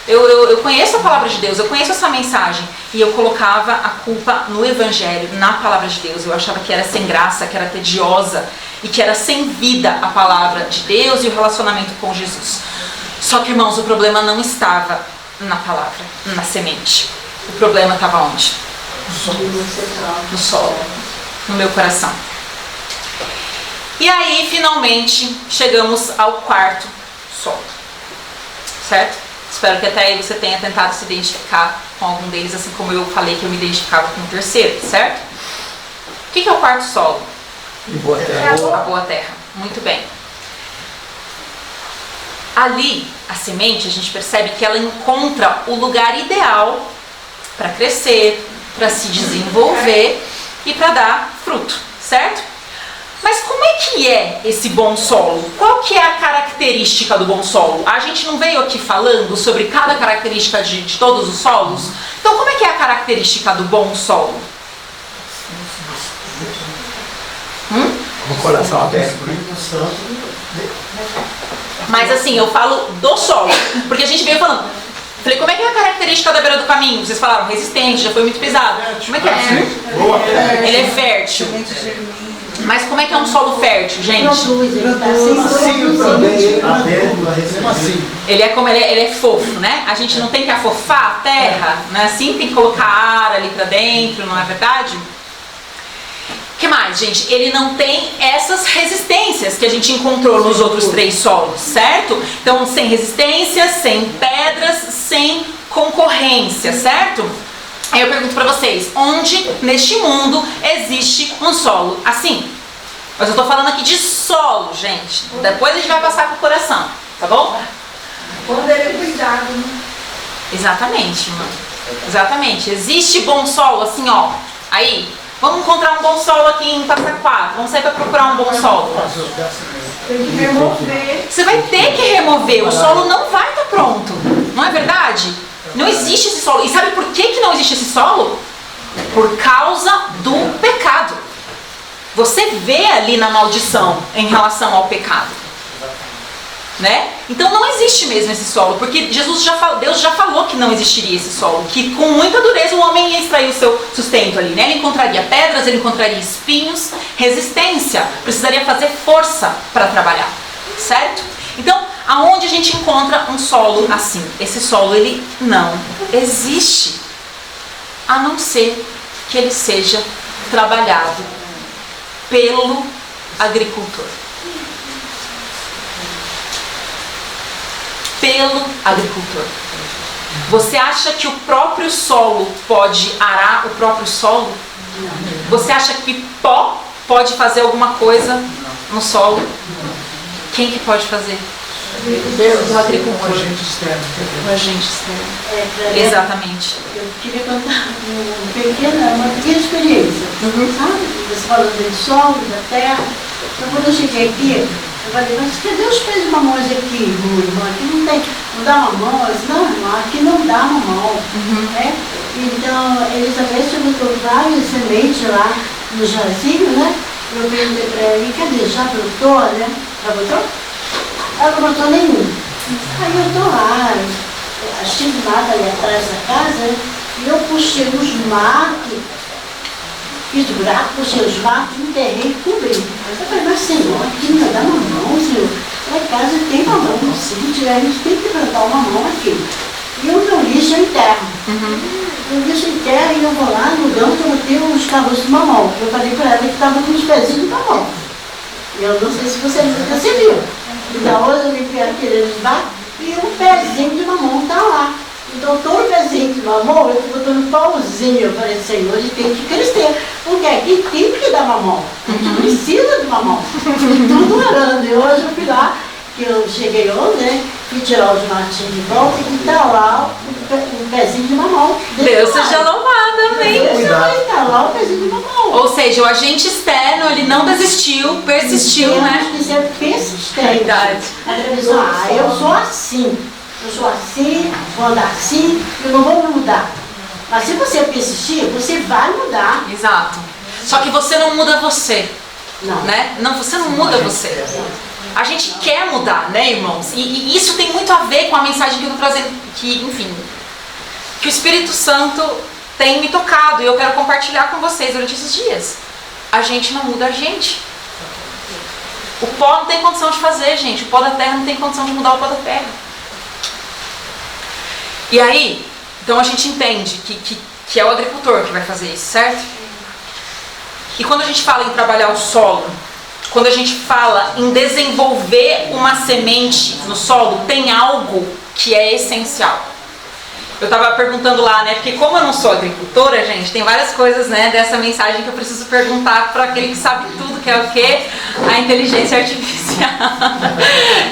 Eu conheço a palavra de Deus, eu conheço essa mensagem. E eu colocava a culpa no evangelho, na palavra de Deus. Eu achava que era sem graça, que era tediosa e que era sem vida a palavra de Deus e o relacionamento com Jesus. Só que, irmãos, o problema não estava na palavra, na semente. O problema estava onde? No solo, no meu coração. E aí, finalmente, chegamos ao quarto solo. Certo? Espero que até aí você tenha tentado se identificar com algum deles, assim como eu falei que eu me identificava com o terceiro, certo? O que é o quarto solo? Boa terra. A boa terra. Muito bem. Ali, a semente, a gente percebe que ela encontra o lugar ideal para crescer, para se desenvolver e para dar fruto, certo? Mas como é que é esse bom solo? Qual que é a característica do bom solo? A gente não veio aqui falando sobre cada característica de todos os solos? Então como é que é a característica do bom solo? O coração aberto. Mas assim, eu falo do solo, porque a gente veio falando. Falei, como é que é a característica da beira do caminho? Vocês falaram, resistente, já foi muito pisado. Como é que é? Boa. Ele é fértil. Mas como é que é um solo fértil, gente? Ele é como ele é fofo, né? A gente não tem que afofar a terra, não é assim? Tem que colocar ar ali pra dentro, não é verdade? O que mais, gente? Ele não tem essas resistências que a gente encontrou nos outros 3 solos, certo? Então, sem resistências, sem pedras, sem concorrência, certo? Aí eu pergunto pra vocês, onde neste mundo existe um solo assim? Mas eu tô falando aqui de solo, gente. Depois a gente vai passar pro coração, tá bom? Quando ele é cuidado, né? Exatamente, mano. Exatamente. Existe bom solo assim, ó. Aí, vamos encontrar um bom solo aqui em Passaquá. Vamos sair pra procurar um bom solo. Tem que remover. Você vai ter que remover. O solo não vai estar pronto. Não é verdade? Não existe esse solo. E sabe por que não existe esse solo? Por causa do pecado. Você vê ali na maldição em relação ao pecado. Né? Então não existe mesmo esse solo, porque Deus já falou que não existiria esse solo, que com muita dureza o homem ia extrair o seu sustento ali, né? Ele encontraria pedras, ele encontraria espinhos, resistência, precisaria fazer força para trabalhar, certo? Então, aonde a gente encontra um solo assim? Esse solo, ele não existe, a não ser que ele seja trabalhado pelo agricultor. Pelo agricultor. Você acha que o próprio solo pode arar o próprio solo? Você acha que pó pode fazer alguma coisa no solo? Quem que pode fazer? O agricultor. Um agente externo. O agente externo. Exatamente. Eu queria contar uma pequena experiência. Sabe? Você falando de solo, da terra. Então, quando eu cheguei aqui, eu falei, mas cadê os pés de mamões aqui, irmão? Aqui não tem, não dá mamão? Eu disse, não, irmão, aqui não dá mamão. Né? Então, Elizabeth botou várias sementes lá no jazinho, né? Eu perguntei para ela, cadê? Já brotou, né? Já brotou? Ela não brotou nenhum. Aí eu tô lá, achei mato ali atrás da casa, né? E eu puxei os matos, fiz buraco, puxei os matos, enterrei e cobri. Eu falei, mas Senhor, aqui não vai dar mamão, Senhor. Lá em casa tem mamão, se não tiver, a gente tem que plantar um mamão aqui. E o meu lixo eu enterro. Eu lixo enterro e eu vou lá no gão que eu botei uns caroços de mamão. Eu falei para ela que estava com uns pezinhos de mamão. E eu não sei se você viu. Então hoje eu limpei aquele lá e um pezinho de mamão está lá. Então todo pezinho de mamão eu estou botando pauzinho. Eu falei, Senhor, a gente tem que crescer. Porque aqui tem que dar mamão. A gente precisa de mamão. Tudo orando. E hoje eu fui lá, que eu cheguei ontem, né? Fui tirar os matinhos de volta e está lá um pezinho de mamão. Deus seja louvado, amém. Está lá o pezinho de mamão. Ou seja, o agente externo, ele não desistiu, persistiu, né? Temos que ser persistente. Verdade. Eu sou assim. Eu sou assim, vou andar assim, eu não vou mudar. Mas se você persistir, você vai mudar. Exato. Só que você não muda você, Não. né? Não, você não muda você. A gente quer mudar, né, irmãos? E isso tem muito a ver com a mensagem que eu estou trazendo, que, enfim, que o Espírito Santo tem me tocado e eu quero compartilhar com vocês durante esses dias. A gente não muda a gente. O pó não tem condição de fazer, gente. O pó da terra não tem condição de mudar o pó da terra. E aí, então a gente entende que é o agricultor que vai fazer isso, certo? E quando a gente fala em trabalhar o solo, quando a gente fala em desenvolver uma semente no solo, tem algo que é essencial. eu tava perguntando lá, né? Porque como eu não sou agricultora, gente, tem várias coisas, né, dessa mensagem que eu preciso perguntar para aquele que sabe tudo, que é o quê? A inteligência artificial.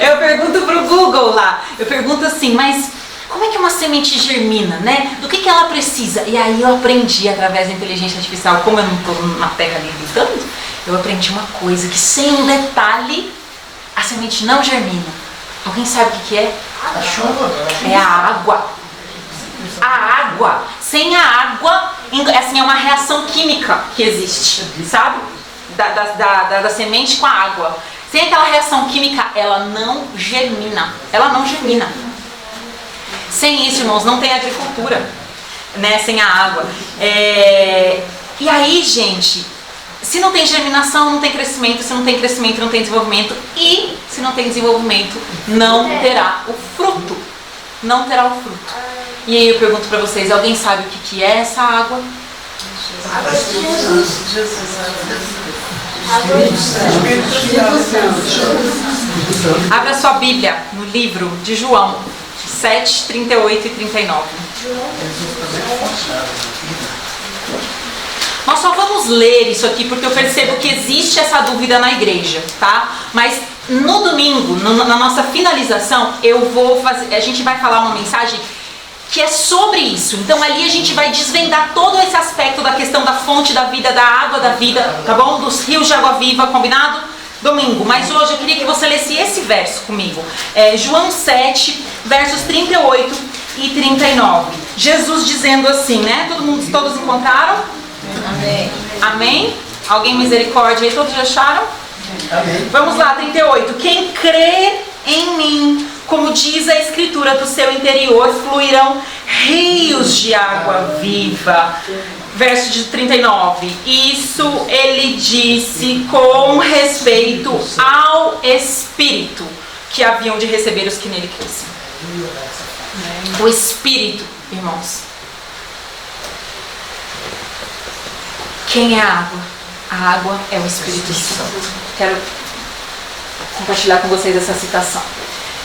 Eu pergunto pro Google lá, eu pergunto assim, mas como é que uma semente germina, né? Do que ela precisa? E aí eu aprendi através da inteligência artificial, como eu não estou na terra ali gritando, eu aprendi uma coisa, que sem um detalhe, a semente não germina. Alguém sabe o que é? A chuva. É a água. A água. Sem a água, assim, é uma reação química que existe, sabe? Da semente com a água. Sem aquela reação química, ela não germina. Ela não germina. Sem isso, irmãos, não tem agricultura, né? Sem a água. E aí, gente, se não tem germinação, não tem crescimento. Se não tem crescimento, não tem desenvolvimento. E se não tem desenvolvimento, não terá o fruto. Não terá o fruto. E aí eu pergunto pra vocês, alguém sabe o que é essa água? Abra sua Bíblia no livro de João 7, 38 e 39. Nós só vamos ler isso aqui porque eu percebo que existe essa dúvida na igreja, tá? Mas no domingo, na nossa finalização, a gente vai falar uma mensagem que é sobre isso. Então ali a gente vai desvendar todo esse aspecto da questão da fonte da vida, da água da vida, tá bom? Dos rios de água viva, combinado? Domingo. Mas hoje eu queria que você lesse esse verso comigo. João 7, versos 38 e 39. Jesus dizendo assim, né? Todos encontraram? Amém. Amém? Alguém misericórdia aí? Todos já acharam? Amém. Vamos lá, 38. Quem crê em mim, como diz a escritura, do seu interior fluirão rios de água viva. Verso de 39. Isso ele disse com respeito ao Espírito que haviam de receber os que nele crescem. O Espírito, irmãos. Quem é a água? A água é o Espírito Santo. Quero compartilhar com vocês essa citação.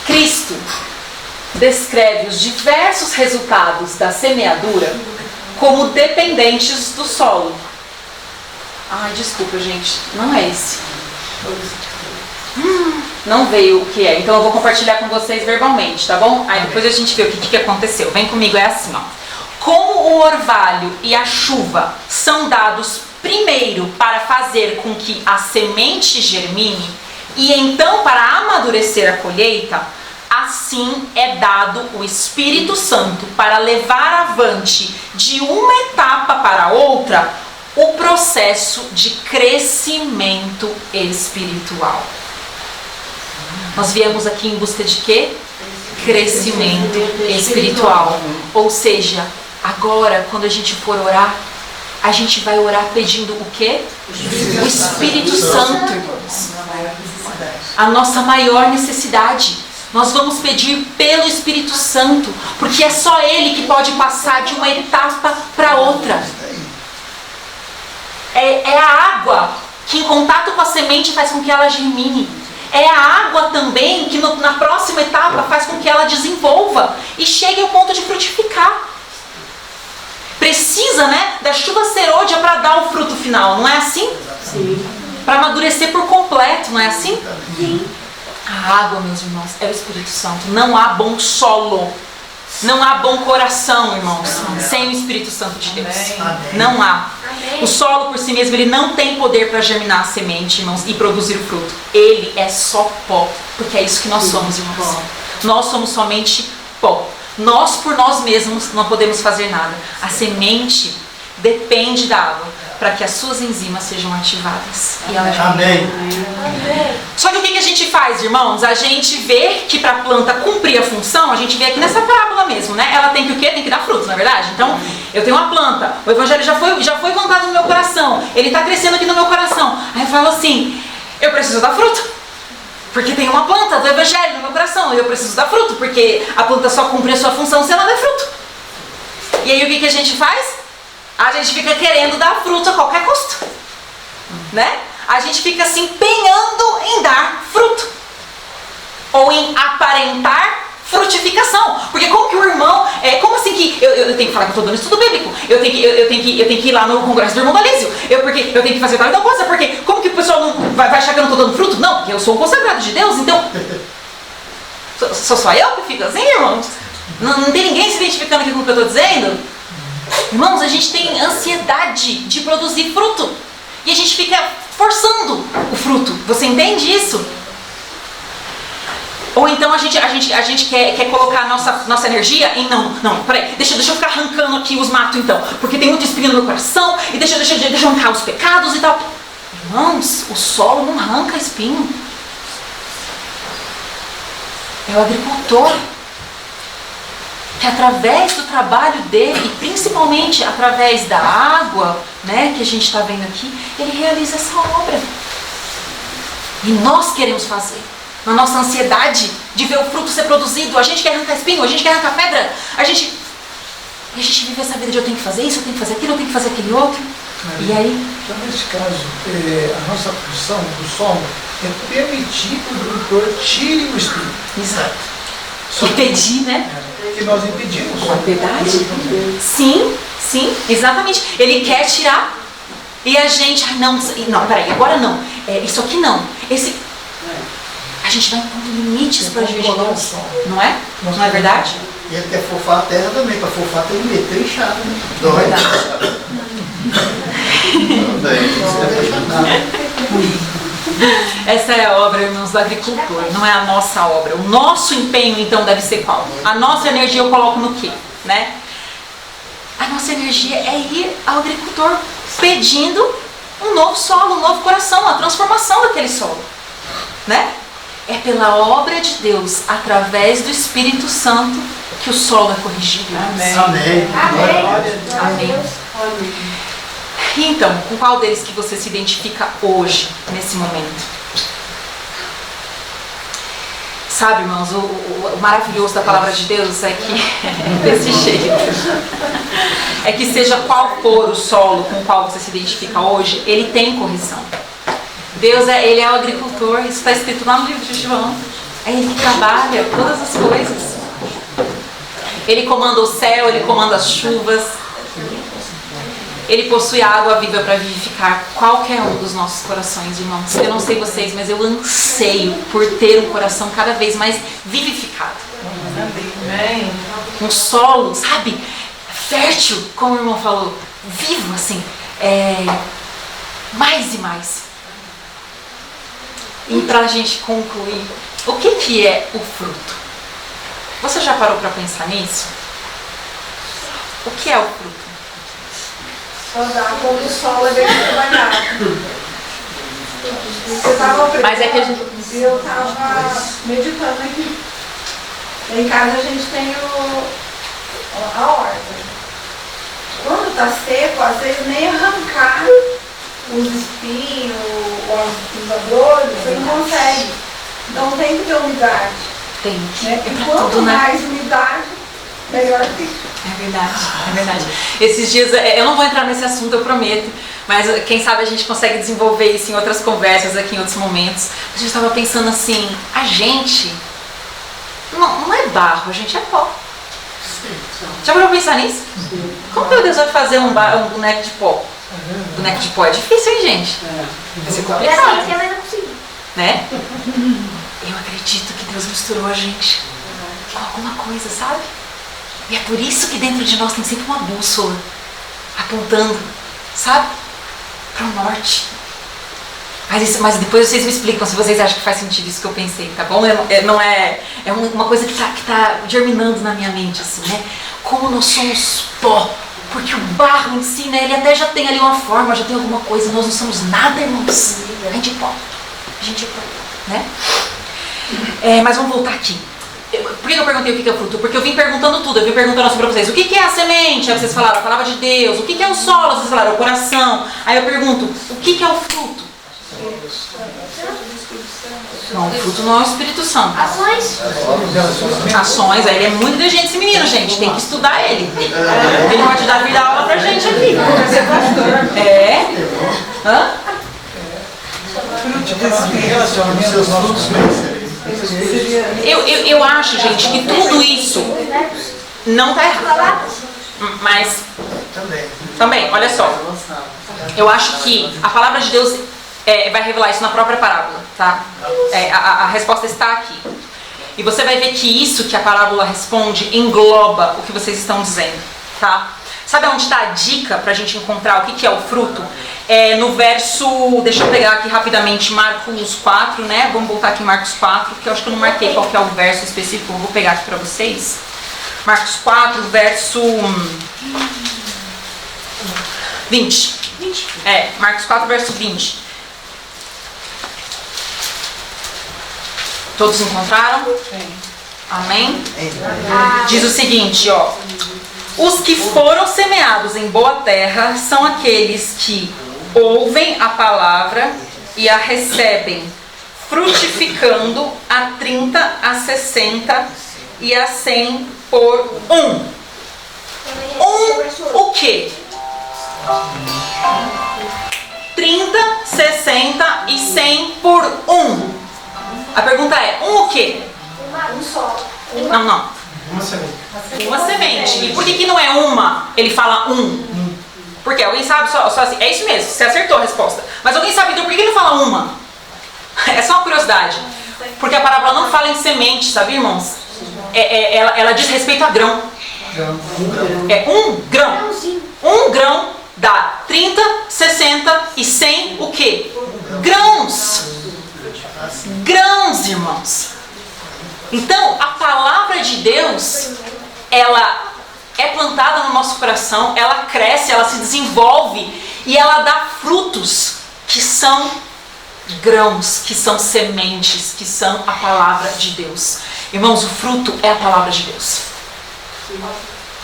Cristo descreve os diversos resultados da semeadura como dependentes do solo. Ai, desculpa, gente, não é esse. Não veio o que é, então eu vou compartilhar com vocês verbalmente, tá bom? Aí depois a gente vê o que aconteceu. Vem comigo, é assim, ó. Como o orvalho e a chuva são dados primeiro para fazer com que a semente germine e então para amadurecer a colheita, assim é dado o Espírito Santo para levar avante de uma etapa para outra o processo de crescimento espiritual. Nós viemos aqui em busca de quê? Crescimento espiritual. Ou seja, agora quando a gente for orar, a gente vai orar pedindo o quê? O Espírito Santo, irmãos. A nossa maior necessidade. Nós vamos pedir pelo Espírito Santo, porque é só Ele que pode passar de uma etapa para outra. É a água que em contato com a semente faz com que ela germine. É a água também que na próxima etapa faz com que ela desenvolva e chegue ao ponto de frutificar. Precisa, né, da chuva serôdia para dar o fruto final, não é assim? Sim. Para amadurecer por completo, não é assim? Sim. A água, meus irmãos, é o Espírito Santo. Não há bom solo, não há bom coração, irmãos, sem o Espírito Santo de Deus. Não há. O solo por si mesmo, ele não tem poder para germinar a semente, irmãos, e produzir o fruto. Ele é só pó, porque é isso que nós somos, irmãos. Nós somos somente pó. Nós por nós mesmos não podemos fazer nada. A semente depende da água para que as suas enzimas sejam ativadas. E ela já Amém. Só que o que a gente faz, irmãos? A gente vê que para a planta cumprir a função, a gente vê aqui nessa parábola mesmo, né? Ela tem que o quê? Tem que dar frutos, na verdade. Então, eu tenho uma planta, o evangelho já foi plantado no meu coração, ele está crescendo aqui no meu coração. Aí eu falo assim, eu preciso dar fruto. Porque tem uma planta do evangelho no meu coração, e eu preciso dar fruto, porque a planta só cumpre a sua função se ela der fruto. E aí o que a gente faz? A gente fica querendo dar fruto a qualquer custo, né? A gente fica se empenhando em dar fruto, ou em aparentar frutificação. Porque como que o irmão, como assim que eu tenho que falar que eu estou dando estudo bíblico? Eu tenho que ir lá no congresso do irmão Dalísio. Porque eu tenho que fazer tal coisa, porque como que o pessoal não vai achar que eu não estou dando fruto? Não, porque eu sou um consagrado de Deus, então... Sou só eu que fico assim, irmãos? Não tem ninguém se identificando aqui com o que eu estou dizendo? Irmãos, a gente tem ansiedade de produzir fruto. E a gente fica forçando o fruto. Você entende isso? Ou então a gente quer colocar a nossa energia em não, peraí, deixa eu ficar arrancando aqui os matos então, porque tem muito espinho no meu coração, e deixa eu arrancar os pecados e tal. Irmãos, o solo não arranca espinho. É o agricultor que através do trabalho dele, e principalmente através da água, né, que a gente está vendo aqui, ele realiza essa obra. E nós queremos fazer. Na nossa ansiedade de ver o fruto ser produzido, a gente quer arrancar espinho, a gente quer arrancar pedra, a gente vive essa vida de eu tenho que fazer isso, eu tenho que fazer aquilo, eu tenho que fazer aquele outro. Maria, E aí? então, nesse caso, a nossa função do solo é permitir que o agricultor tire o espinho. Exato. Impedir, né? Que nós impedimos. É verdade? Sim, exatamente. Ele quer tirar e a gente, não, peraí, agora não. Isso aqui não. A gente vai impondo limites para agir de Deus, não é? Não é verdade? E ele quer fofar a terra também, para fofar tem que meter enxada, né? É verdade. Essa é a obra, irmãos, do agricultor, não é a nossa obra. O nosso empenho, então, deve ser qual? A nossa energia eu coloco no quê? Né? A nossa energia é ir ao agricultor pedindo um novo solo, um novo coração, a transformação daquele solo. Né? É pela obra de Deus, através do Espírito Santo, que o solo é corrigido. Amém. Amém. E então, com qual deles que você se identifica hoje, nesse momento? Sabe, irmãos, o maravilhoso da palavra de Deus é que desse jeito. É que seja qual for o solo com o qual você se identifica hoje, ele tem correção. Deus ele é o agricultor, isso está escrito lá no livro de João. É Ele que trabalha todas as coisas. Ele comanda o céu, Ele comanda as chuvas. Ele possui a água viva para vivificar qualquer um dos nossos corações, irmãos. Eu não sei vocês, mas eu anseio por ter um coração cada vez mais vivificado. Amém. Um solo, sabe? Fértil, como o irmão falou. Vivo, assim. Mais e mais. E para a gente concluir, o que é o fruto? Você já parou para pensar nisso? O que é o fruto? Só dá quando o sol é bem trabalhado. Mas é que a gente... Eu estava meditando aqui. Em casa a gente tem a horta. Quando está seco, às vezes nem arrancar os espinhos, os abrolhos, você não consegue. Então tem que ter umidade. Tem. Né? E quanto mais umidade, melhor fica. É verdade. Esses dias, eu não vou entrar nesse assunto, eu prometo, mas quem sabe a gente consegue desenvolver isso em outras conversas aqui, em outros momentos. A gente estava pensando assim, a gente não é barro, a gente é pó. Já parou pra pensar nisso? Como que Deus vai fazer um boneco de pó? Boneco de pó é difícil, hein, gente? Vai ser complicado. Né? Eu acredito que Deus misturou a gente com alguma coisa, sabe? E é por isso que dentro de nós tem sempre uma bússola apontando, sabe? Para o norte. Mas depois vocês me explicam se vocês acham que faz sentido isso que eu pensei, tá bom? É uma coisa que tá germinando na minha mente, assim, né? Como nós somos pó. Porque o barro em si, né? Ele até já tem ali uma forma, já tem alguma coisa. Nós não somos nada, irmãos. A gente é pó. A gente é pó, né? Mas vamos voltar aqui. Por que eu perguntei o que é o fruto? Porque eu vim perguntando tudo, eu vim perguntando assim pra vocês, o que é a semente? Aí vocês falaram a palavra de Deus. O que é o solo? Vocês falaram o coração. Aí eu pergunto, o que é o fruto? Não, o fruto não é o Espírito Santo. Ações, aí ele é muito inteligente esse menino, gente. Tem que estudar ele. Ele pode dar vida aula pra gente aqui. Hã? Relacionamento aos nossos frutos. Eu acho, gente, que tudo isso não está errado. Mas também, olha só. Eu acho que a palavra de Deus vai revelar isso na própria parábola, tá? A resposta está aqui. E você vai ver que isso que a parábola responde engloba o que vocês estão dizendo, tá? Sabe onde está a dica para a gente encontrar o que é o fruto? No verso, deixa eu pegar aqui rapidamente, Marcos 4, né? Vamos voltar aqui em Marcos 4, que eu acho que eu não marquei qual que é o verso específico, eu vou pegar aqui para vocês. Marcos 4, verso 20. Marcos 4, verso 20. Todos encontraram? Amém? Diz o seguinte, ó. Os que foram semeados em boa terra são aqueles que ouvem a palavra e a recebem, frutificando a 30, a 60 e a 100 por um. O quê? 30, 60 e 100 por um. A pergunta é, o quê? Um só. Não. Uma semente. E por que não é uma? Ele fala um. Porque alguém sabe só assim. É isso mesmo, você acertou a resposta. Mas alguém sabe então por que ele fala uma? É só uma curiosidade. Porque a parábola não fala em semente, sabe, irmãos? Ela diz respeito a grão. É um grão. Um grão dá 30, 60 e 100 o quê? Grãos. Grãos, irmãos. Então, a palavra de Deus, ela é plantada no nosso coração, ela cresce, ela se desenvolve e ela dá frutos que são grãos, que são sementes, que são a palavra de Deus. Irmãos, o fruto é a palavra de Deus.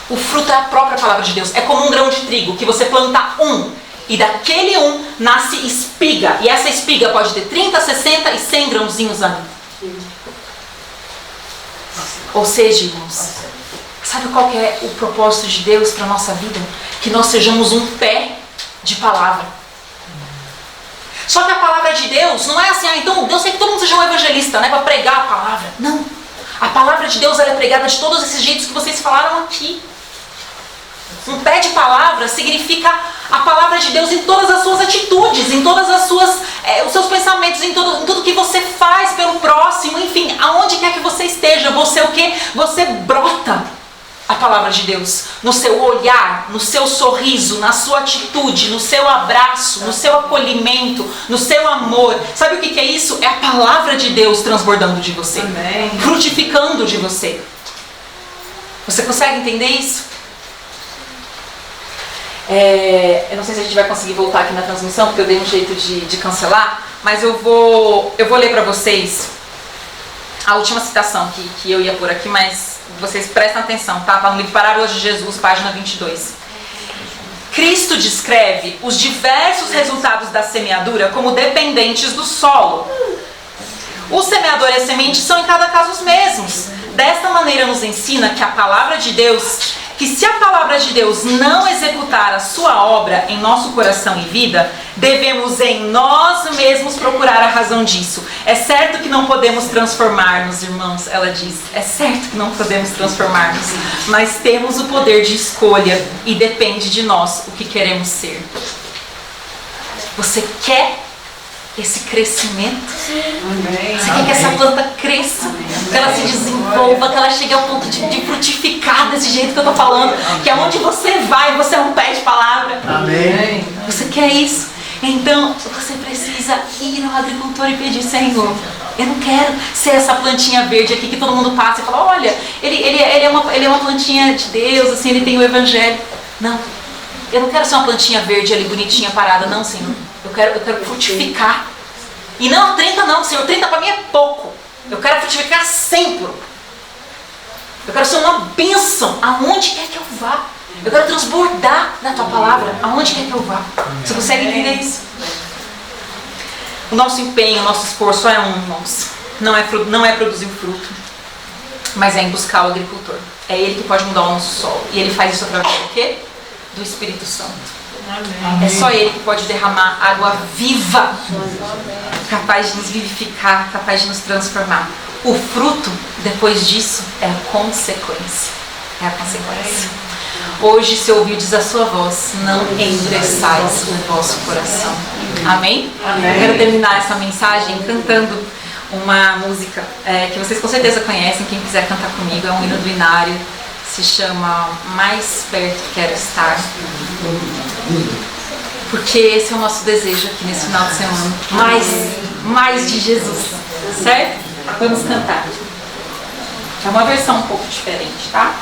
O fruto é a própria palavra de Deus. É como um grão de trigo, que você planta e daquele nasce espiga. E essa espiga pode ter 30, 60 e 100 grãozinhos ali. Ou seja, irmãos, sabe qual que é o propósito de Deus para a nossa vida? Que nós sejamos um pé de palavra. Só que a palavra de Deus não é assim, então Deus quer que todo mundo seja um evangelista, né, para pregar a palavra. Não. A palavra de Deus ela é pregada de todos esses jeitos que vocês falaram aqui. Um pé de palavra significa a palavra de Deus em todas as suas atitudes, em todas as suas, os seus pensamentos, em tudo que você faz pelo próximo, enfim, aonde quer que você esteja, você o quê? Você brota a palavra de Deus no seu olhar, no seu sorriso, na sua atitude, no seu abraço, no seu acolhimento, no seu amor. Sabe o que é isso? É a palavra de Deus transbordando de você, Amém. Frutificando de você. Você consegue entender isso? Eu não sei se a gente vai conseguir voltar aqui na transmissão, porque eu dei um jeito de cancelar, mas eu vou ler para vocês a última citação que eu ia pôr aqui, mas vocês prestem atenção, tá? Está no livro Parábolas de Jesus, página 22. Cristo descreve os diversos resultados da semeadura como dependentes do solo. O semeador e a semente são em cada caso os mesmos. Desta maneira nos ensina que a palavra de Deus, que se a palavra de Deus não executar a sua obra em nosso coração e vida, devemos em nós mesmos procurar a razão disso. É certo que não podemos transformar-nos, irmãos, ela diz. É certo que não podemos transformar-nos, mas temos o poder de escolha e depende de nós o que queremos ser. Você quer esse crescimento? Você quer que essa planta cresça? Que ela se desenvolva, que ela chegue ao ponto de frutificar desse jeito que eu estou falando, que aonde você vai, você é um pé de palavra. Amém. Você quer isso? Então você precisa ir ao agricultor e pedir: Senhor, eu não quero ser essa plantinha verde aqui que todo mundo passa e fala: olha, ele é uma plantinha de Deus, assim, ele tem o evangelho. Não, eu não quero ser uma plantinha verde ali bonitinha parada, não, Senhor. Eu quero frutificar. E não 30 não, Senhor, 30 para mim é pouco. Eu quero frutificar 100. Eu quero ser uma bênção aonde quer que eu vá. Eu quero transbordar da tua palavra aonde quer que eu vá. Você consegue entender isso? O nosso empenho, o nosso esforço é irmãos. Não é produzir o fruto, mas é em buscar o agricultor. É ele que pode mudar o nosso solo. E ele faz isso através do quê? Do Espírito Santo. Amém. É só ele que pode derramar água viva, capaz de nos vivificar, capaz de nos transformar. O fruto, depois disso, é a consequência. É a consequência. Hoje, se ouvirdes a sua voz, não endureçais o vosso coração. Amém? Amém. Eu quero terminar essa mensagem cantando uma música que vocês com certeza conhecem. Quem quiser cantar comigo, é um hino do Inário. Se chama Mais Perto Quero Estar. Porque esse é o nosso desejo aqui nesse final de semana. Mais de Jesus. Certo? Vamos cantar. É uma versão um pouco diferente, tá?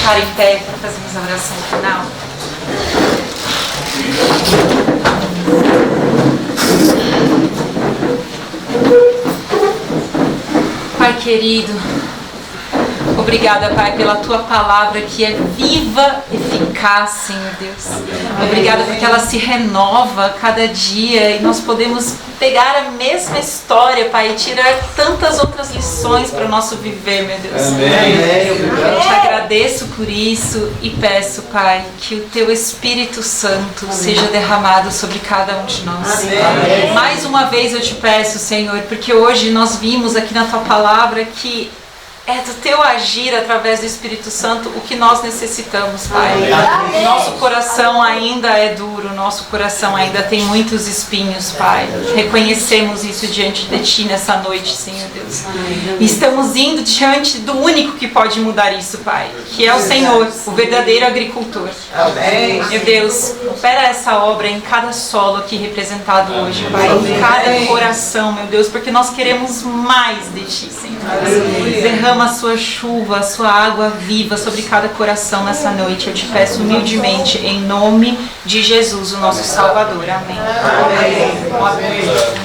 ficar em pé para fazermos a oração final. Pai querido, obrigada, Pai, pela Tua palavra que é viva, eficaz, Senhor Deus. Obrigada porque ela se renova a cada dia e nós podemos pegar a mesma história, Pai, e tirar tantas outras lições para o nosso viver, meu Deus. Amém. Eu te agradeço por isso e peço, Pai, que o Teu Espírito Santo seja derramado sobre cada um de nós. Amém. Mais uma vez eu te peço, Senhor, porque hoje nós vimos aqui na Tua palavra que é do teu agir através do Espírito Santo o que nós necessitamos, Pai. Nosso coração ainda é duro, nosso coração ainda tem muitos espinhos, Pai. Reconhecemos isso diante de Ti nessa noite, Senhor Deus. E estamos indo diante do único que pode mudar isso, Pai, que é o Senhor, o verdadeiro agricultor. Meu Deus, opera essa obra em cada solo aqui representado hoje, Pai, em cada coração, meu Deus, porque nós queremos mais de Ti, Senhor Deus. Derrama a sua chuva, a sua água viva sobre cada coração nessa noite. Eu te peço humildemente, em nome de Jesus, o nosso Salvador. Amém. Amém.